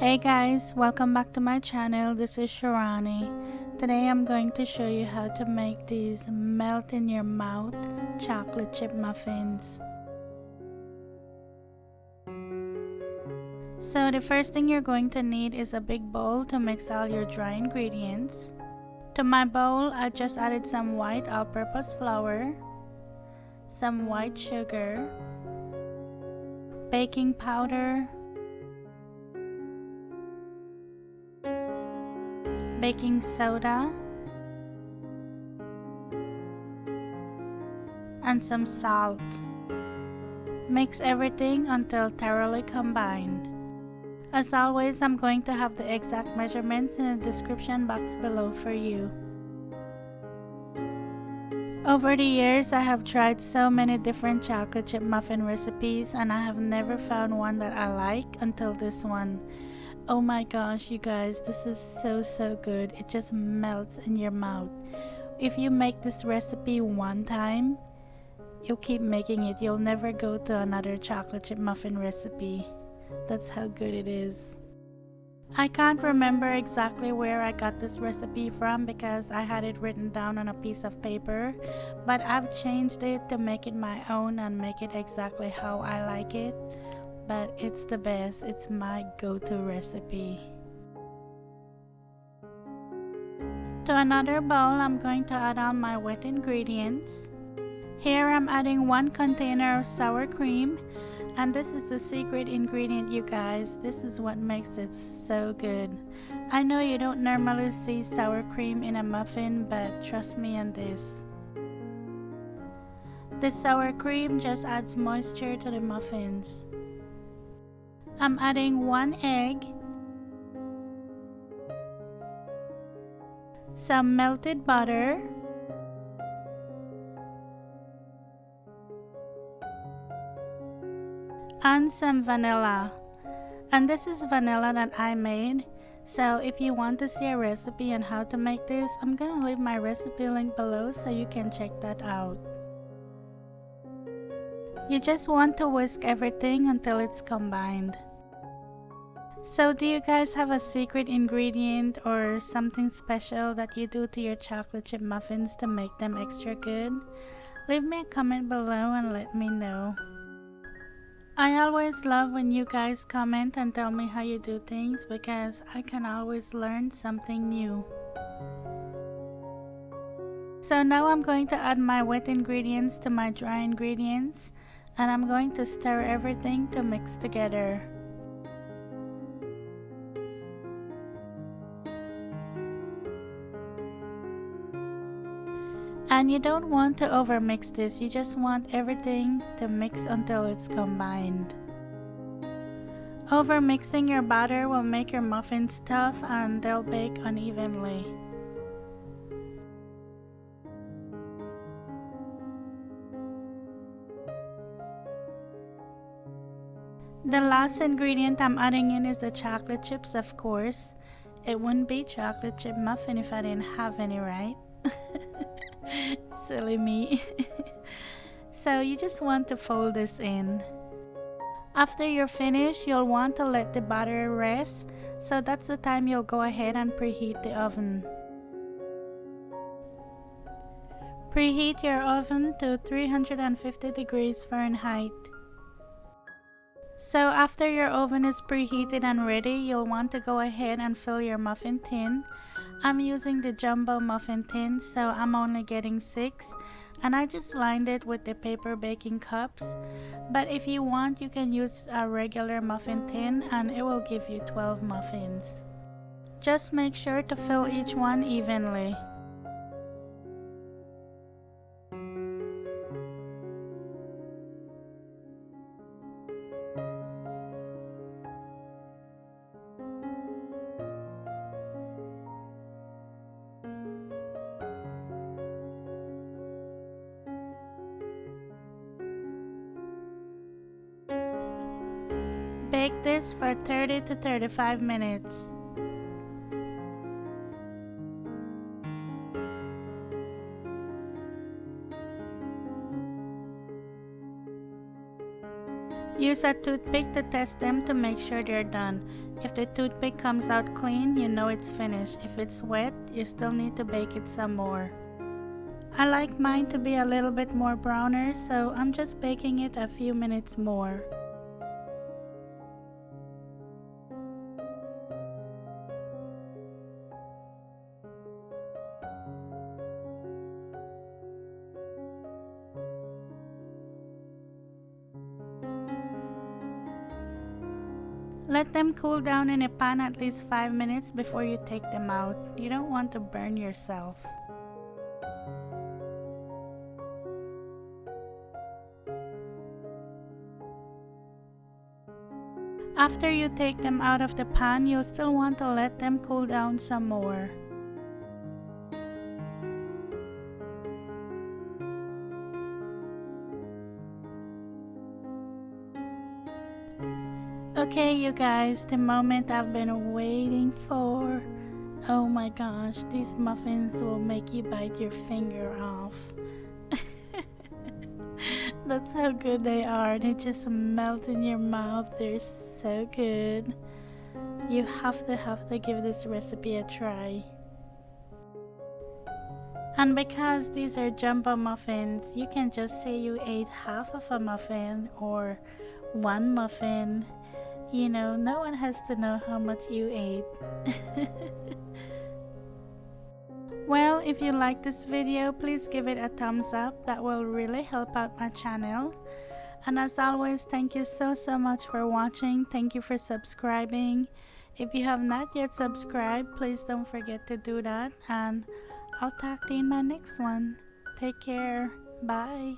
Hey guys, welcome back to my channel. This is Shirani. Today I'm going to show you how to make these melt in your mouth chocolate chip muffins. So the first thing you're going to need is a big bowl to mix all your dry ingredients. To my bowl, I just added some white all-purpose flour, some white sugar, baking powder, baking soda, and some salt. Mix everything until thoroughly combined. As always, I'm going to have the exact measurements in the description box below for you. Over the years, I have tried so many different chocolate chip muffin recipes and I have never found one that I like until this one. Oh my gosh, you guys, this is so good. It just melts in your mouth. If you make this recipe one time, you'll keep making it. You'll never go to another chocolate chip muffin recipe. That's how good it is. I can't remember exactly where I got this recipe from because I had it written down on a piece of paper, but I've changed it to make it my own and make it exactly how I like it. But it's the best. It's my go-to recipe. To another bowl, I'm going to add on my wet ingredients. Here I'm adding 1 container of sour cream, and this is the secret ingredient, you guys. This is what makes it so good. I know you don't normally see sour cream in a muffin, but trust me on this. The sour cream just adds moisture to the muffins. I'm adding 1 egg, some melted butter, and some vanilla. And this is vanilla that I made. So if you want to see a recipe on how to make this, I'm gonna leave my recipe link below so you can check that out. You just want to whisk everything until it's combined. So do you guys have a secret ingredient or something special that you do to your chocolate chip muffins to make them extra good? Leave me a comment below and let me know. I always love when you guys comment and tell me how you do things because I can always learn something new. So now I'm going to add my wet ingredients to my dry ingredients and I'm going to stir everything to mix together. And you don't want to overmix this, you just want everything to mix until it's combined. Overmixing your batter will make your muffins tough and they'll bake unevenly. The last ingredient I'm adding in is the chocolate chips, of course. It wouldn't be chocolate chip muffin if I didn't have any, right? Silly me. So you just want to fold this in. After you're finished, you'll want to let the batter rest, so that's the time you'll go ahead and preheat the oven. Preheat your oven to 350 degrees Fahrenheit. So after your oven is preheated and ready, you'll want to go ahead and fill your muffin tin. I'm using the jumbo muffin tin, so I'm only getting 6, and I just lined it with the paper baking cups. But if you want, you can use a regular muffin tin and it will give you 12 muffins. Just make sure to fill each one evenly. Bake this for 30 to 35 minutes. Use a toothpick to test them to make sure they're done. If the toothpick comes out clean, you know it's finished. If it's wet, you still need to bake it some more. I like mine to be a little bit more browner, so I'm just baking it a few minutes more. Let them cool down in a pan at least 5 minutes before you take them out. You don't want to burn yourself. After you take them out of the pan, you'll still want to let them cool down some more. Okay, you guys, the moment I've been waiting for. Oh my gosh, these muffins will make you bite your finger off. That's how good they are. They just melt in your mouth. They're so good. You have to give this recipe a try. And because these are jumbo muffins, you can just say you ate half of a muffin or one muffin. You know, no one has to know how much you ate. Well, if you like this video, please give it a thumbs up. That will really help out my channel. And as always, thank you so much for watching. Thank you for subscribing. If you have not yet subscribed, please don't forget to do that. And I'll talk to you in my next one. Take care. Bye.